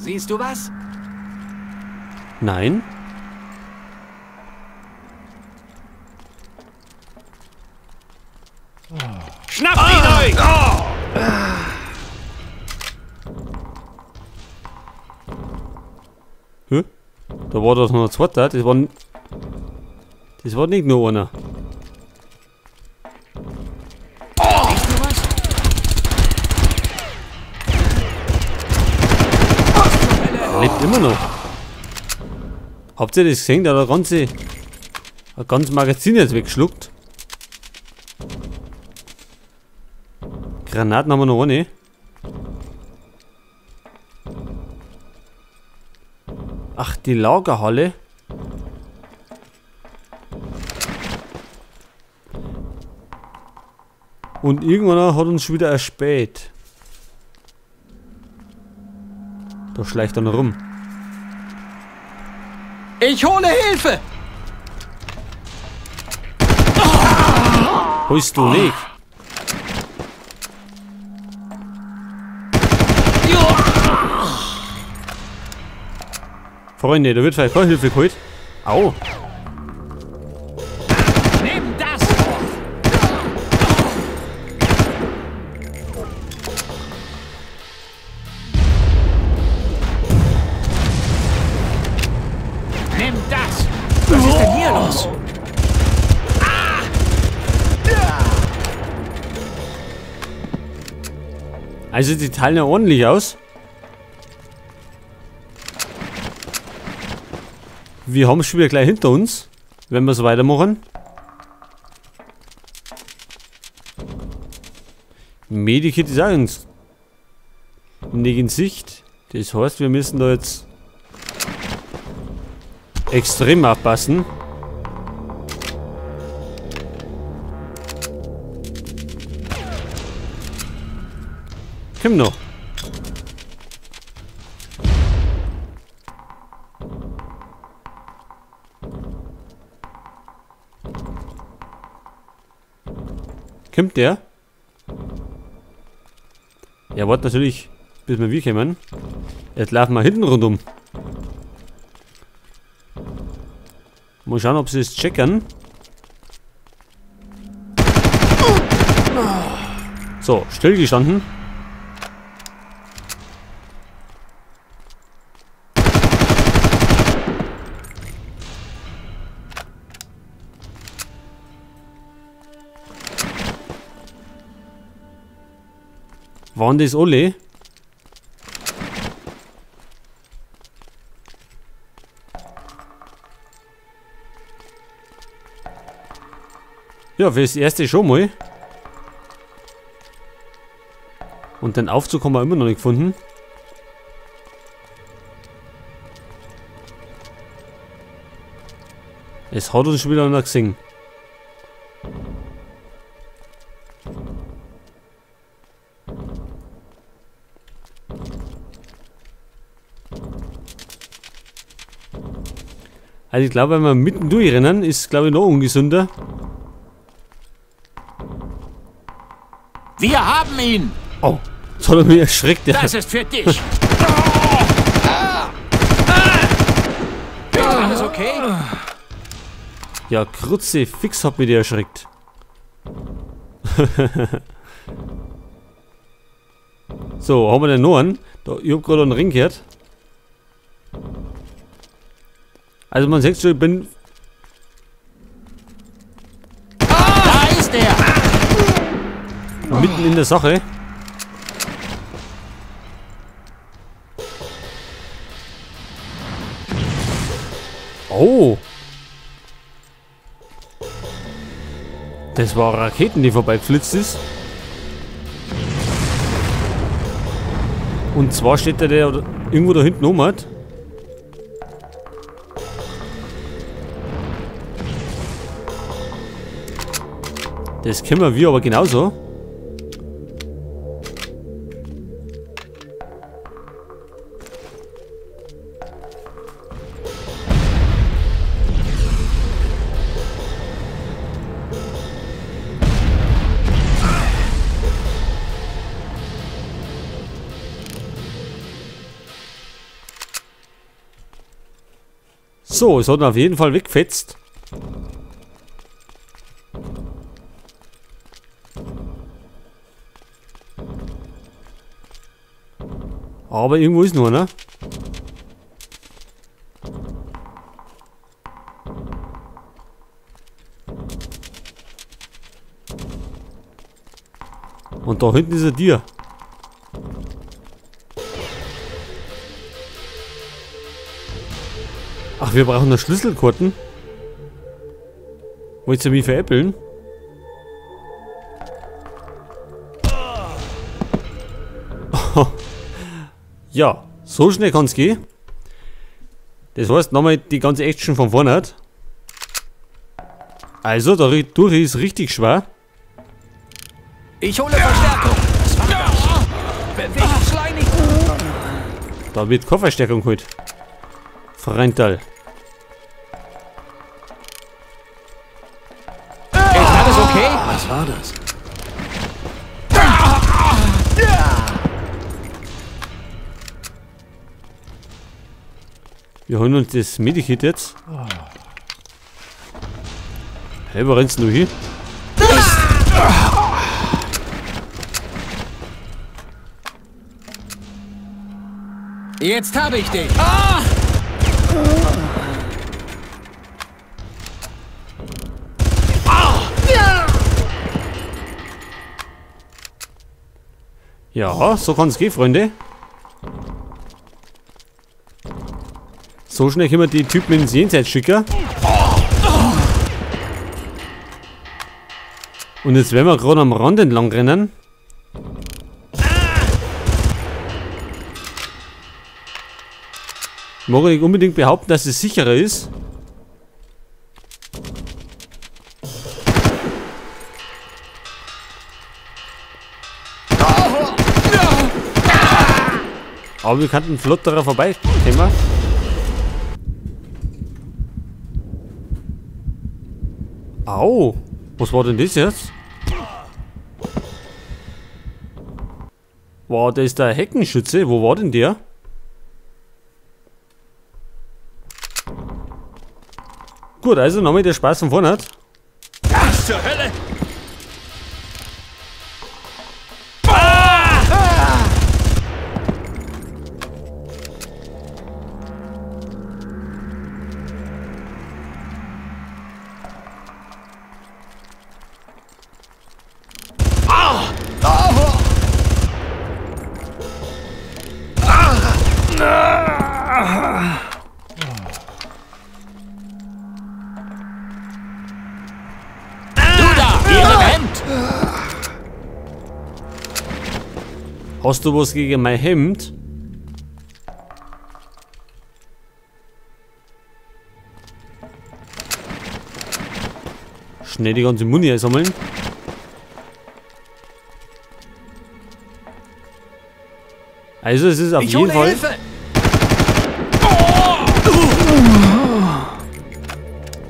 Siehst du was? Nein. Schnappt ihn euch! Hä? Da war doch noch ein zweiter. Das war nicht nur einer. Siehst du was? Er lebt immer noch. Habt ihr das gesehen? Der hat ein ganzes Magazin jetzt weggeschluckt. Granaten haben wir noch eine. Ach, die Lagerhalle. Und irgendwann hat uns schon wieder erspäht. Da schleicht er noch rum. Ich hole Hilfe! Holst du nicht? Freunde, da wird vielleicht keine Hilfe geholt. Au! Nimm das! Nimm das! Was ist denn hier los? Also die teilen ja ordentlich aus. Wir haben es schon wieder gleich hinter uns, wenn wir so weitermachen. Medikit ist auch uns nicht in Sicht. Das heißt, wir müssen da jetzt extrem aufpassen. Komm noch. Kommt der? Ja, warte natürlich, bis wir kommen. Jetzt laufen wir hinten rundum. Mal schauen, ob sie es checken. So, stillgestanden. Waren das alle? Ja, für das erste schon mal. Und den Aufzug haben wir immer noch nicht gefunden. Es hat uns schon wieder einer gesehen. Also ich glaube, wenn wir mitten durchrennen, ist glaube ich noch ungesünder. Wir haben ihn! Oh, jetzt hat er mich erschreckt. Ja. Das ist für dich! Ist alles okay? Ja, Krutze, fix hat mich der erschreckt. So, haben wir den noch einen? Da, ich hab gerade einen Ring gehört. Also man sieht schon, ich bin... Da ist er! mitten in der Sache. Oh! Das war Raketen, die vorbeigeflitzt ist. Und zwar steht der irgendwo da hinten rum hat. Das können wir aber genauso. So, es hat ihn auf jeden Fall weggefetzt. Aber irgendwo ist noch einer. Und da hinten ist ein Tier. Ach, wir brauchen noch Schlüsselkarten. Wollt ihr mich veräppeln? Ja, so schnell kann es gehen. Das heißt, nochmal die ganze Action von vorne hat. Also, dadurch ist richtig schwer. Ich hole Verstärkung. Bewegt schleinig. Da wird keine Verstärkung geholt. Frental. Ist alles okay? Was war das? Wir holen uns das Medikit jetzt. Hey, wo rennst du hin? Jetzt habe ich dich. Ja, so kann es gehen, Freunde. So schnell können wir die Typen ins Jenseits schicken. Und jetzt werden wir gerade am Rand entlang rennen. Mag ich unbedingt behaupten, dass es sicherer ist. Aber wir könnten flott daran vorbeikommen. Au! Was war denn das jetzt? Wow, da ist der Heckenschütze. Wo war denn der? Gut, also nochmal der Spaß von vorne hat. Was zur Hölle? Hast du was gegen mein Hemd? Schnell die ganze Muni einsammeln. Also es ist auf jeden Fall Hilfe.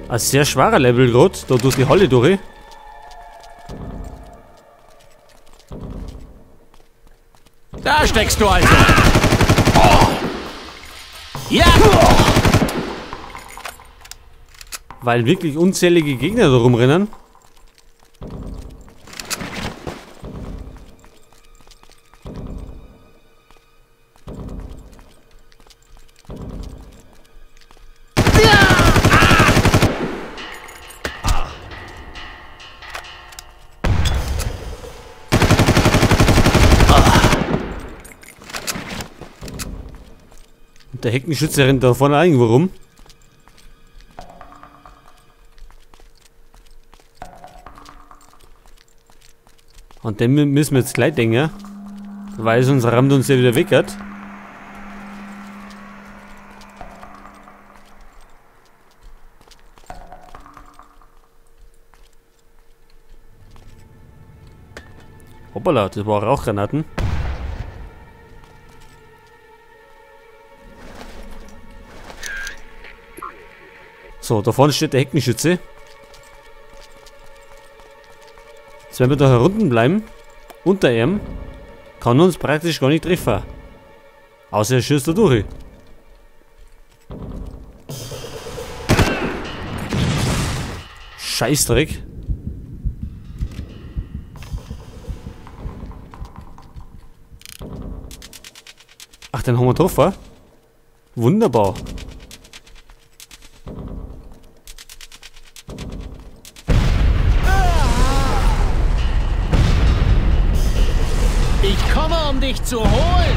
ein sehr schwerer Level gerade, da durch die Halle durch. Da steckst du also. Ja. Weil wirklich unzählige Gegner da rumrennen. Der Heckenschütze rennt da vorne irgendwo rum. Und den müssen wir jetzt gleich denken, weil sonst rammt uns der wieder weg hat. Hoppala, das war Rauchgranaten. So, da vorne steht der Heckenschütze. Jetzt wenn wir da herunten bleiben, unter ihm, kann uns praktisch gar nicht treffen. Außer er schießt da durch. Scheißdreck. Ach, den haben wir getroffen. Wunderbar. Ich komme, um dich zu holen.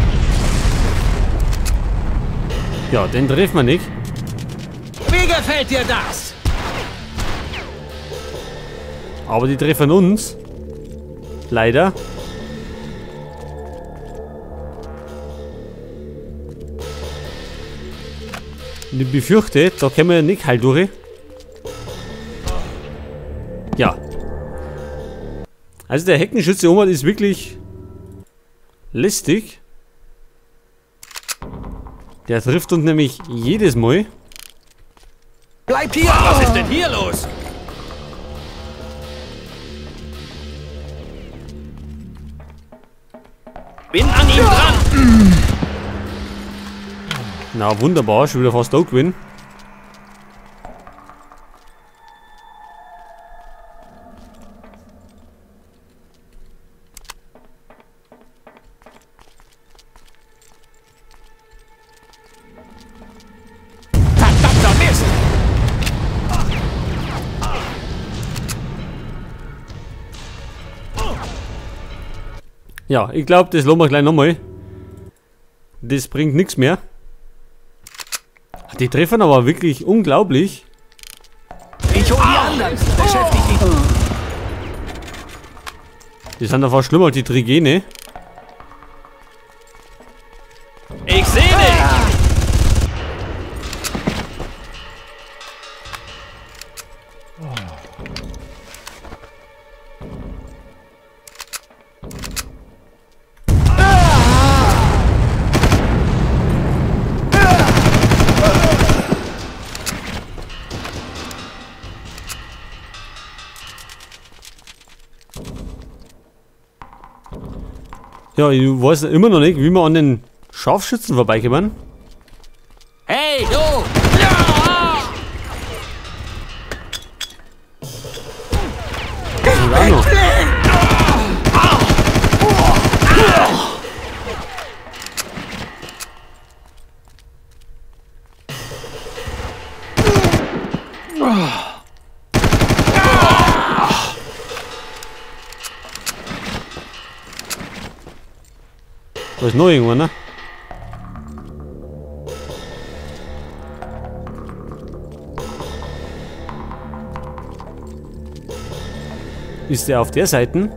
Ja, den treffen wir nicht. Wie gefällt dir das? Aber die treffen uns. Leider. Und ich befürchte, da können wir nicht heil durch. Ja. Also der Heckenschütze oben ist wirklich lästig. Der trifft uns nämlich jedes Mal. Bleib hier! Was ist denn hier los? Bin an ihm dran! Na wunderbar, schon wieder fast da gewinnen. Verdammter Mist! Ja, ich glaube, das lassen wir gleich nochmal. Das bringt nichts mehr. Die treffen aber wirklich unglaublich. Ich hol die anderen! Beschäftigt dich! Die sind einfach schlimmer als die Trigene. Ich seh dich! Ja, ich weiß immer noch nicht, wie wir an den Scharfschützen vorbeikommen. Hey, du! Ja! Auch noch. Da ist noch irgendwann, ne? Ist der auf der Seite?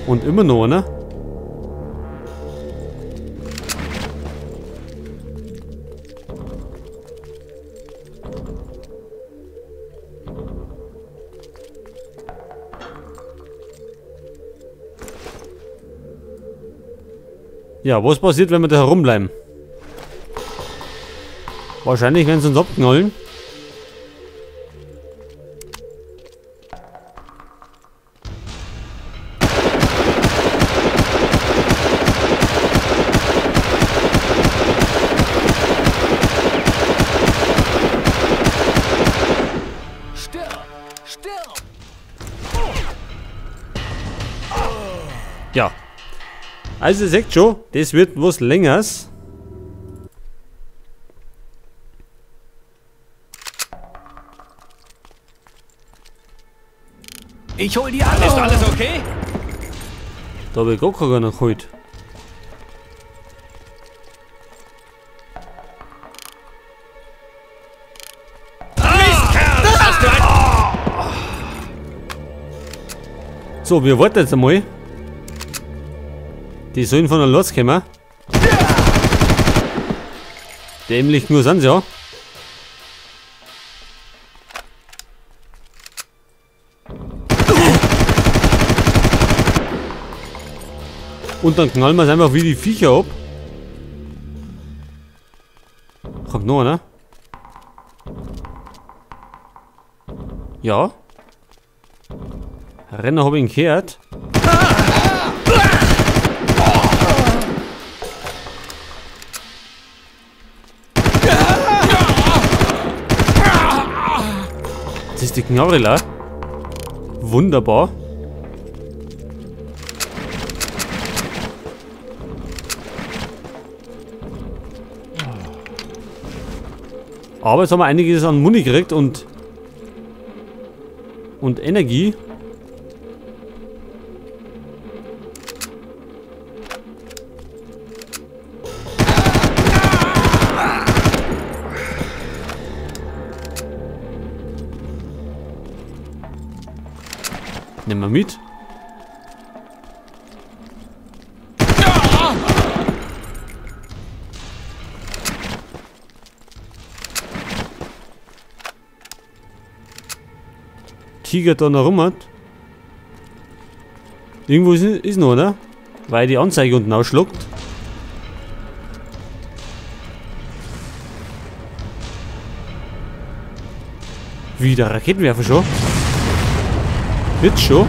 Und immer noch, ne? Ja, was passiert, wenn wir da herumbleiben? Wahrscheinlich werden sie uns abknallen. Stirb! Stirb! Ja. Also ihr seht schon, das wird was Längeres. Ich hol die anderen! Ist alles okay? Da habe ich gar keiner noch geholt. Mistkerl! Hast du ein... So, wir warten jetzt einmal. Die sollen von der Lotz kommen. Dämlich nur sind sie ja. Und dann knallen wir es einfach wie die Viecher ab. Kommt noch einer? Ja. Renner habe ich ihn gehört. die Knarre leer. Wunderbar. Aber jetzt haben wir einiges an Muni gekriegt und Energie. Nehmen wir mit. Tiger da noch rum hat. Irgendwo ist noch, oder? Weil die Anzeige unten ausschluckt. Wieder Raketenwerfer schon. Jetzt schon.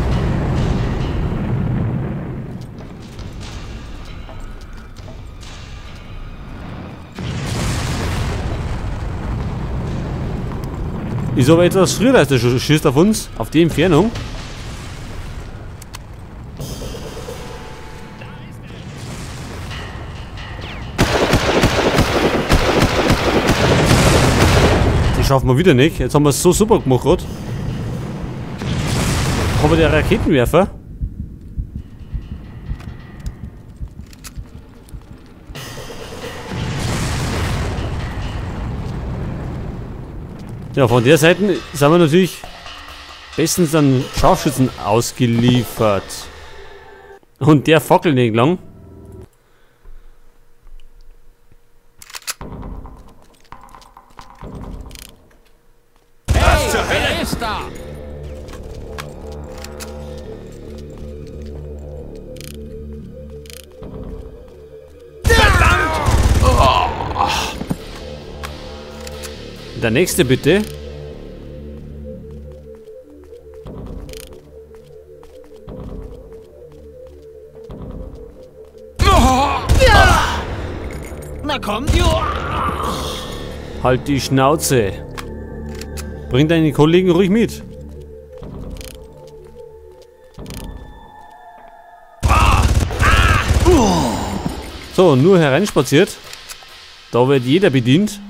Ist aber etwas früher als der schießt auf uns, auf die Entfernung. Das schaffen wir wieder nicht. Jetzt haben wir es so super gemacht gerade. Aber der Raketenwerfer. Ja, von der Seite sind wir natürlich bestens an Scharfschützen ausgeliefert. Und der fackelt nicht lang. Was zur Hölle ist da? Der nächste bitte. Na komm, du! Halt die Schnauze. Bring deine Kollegen ruhig mit. So, nur hereinspaziert. Da wird jeder bedient.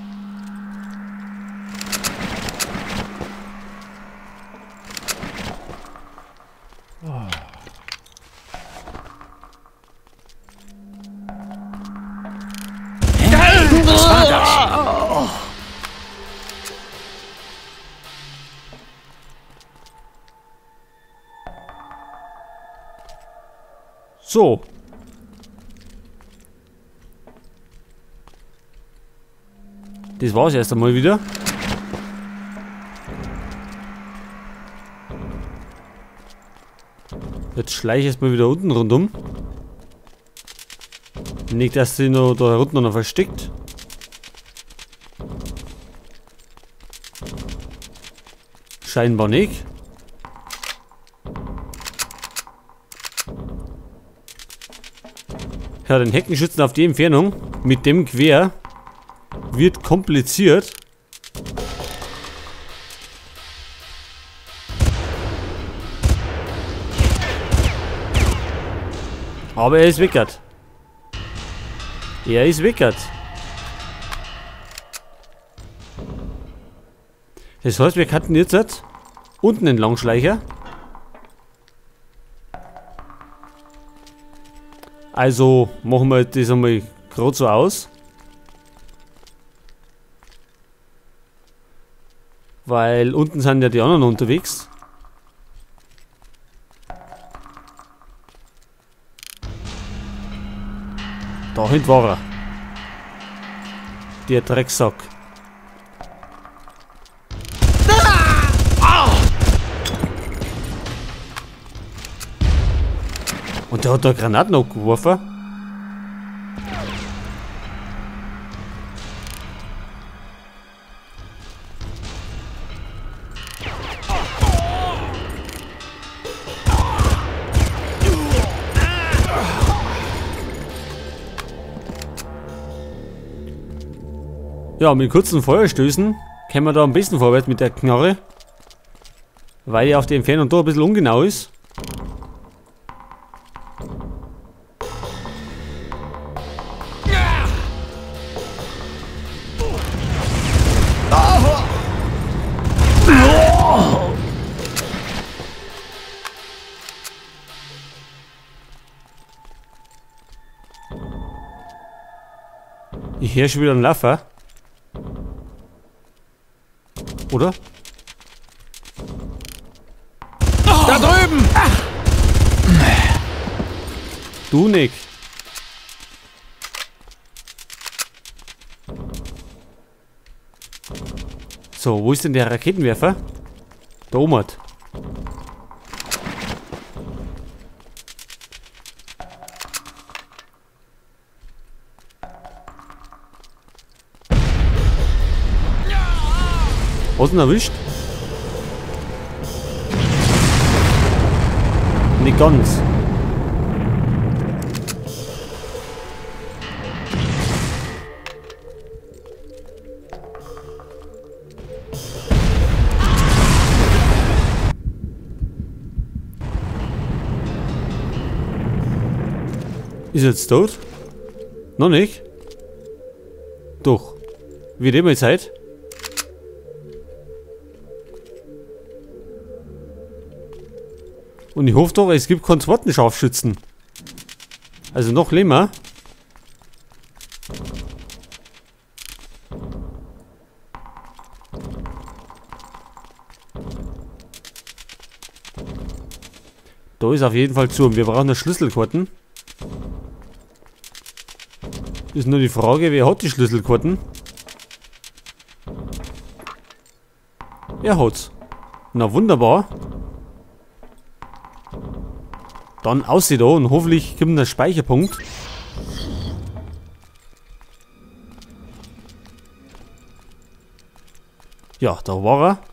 Was war das? So. Das war's erst einmal wieder. Jetzt schleiche ich erstmal wieder unten rundum. Nicht, dass sie noch da unten noch versteckt. Scheinbar nicht. Ja, den Heckenschützen auf die Entfernung mit dem Quer wird kompliziert. Aber er ist weckert. Er ist weckert. Das heißt, wir könnten jetzt unten entlang schleichen. Also machen wir das einmal gerade so aus. Weil unten sind ja die anderen unterwegs. Da hinten war er. Der Drecksack. Und der hat da Granaten abgeworfen. Ja, mit kurzen Feuerstößen kommen wir da am besten vorwärts mit der Knarre. Weil die auf die Entfernung doch ein bisschen ungenau ist. Ich höre schon wieder einen Laffer. Oder? Da drüben! Du, Nick. So, wo ist denn der Raketenwerfer? Da oben. Was denn erwischt? Nicht ganz. Ist er jetzt tot? Noch nicht? Doch. Wie dem jetzt halt? Und ich hoffe doch, es gibt keinen zweiten Scharfschützen. Also noch länger. Da ist auf jeden Fall zu. Und wir brauchen eine Schlüsselkarten. Ist nur die Frage, wer hat die Schlüsselkarten? Er hat's. Na wunderbar. Dann aussieht da und hoffentlich kommt ein Speicherpunkt. Ja, da war er.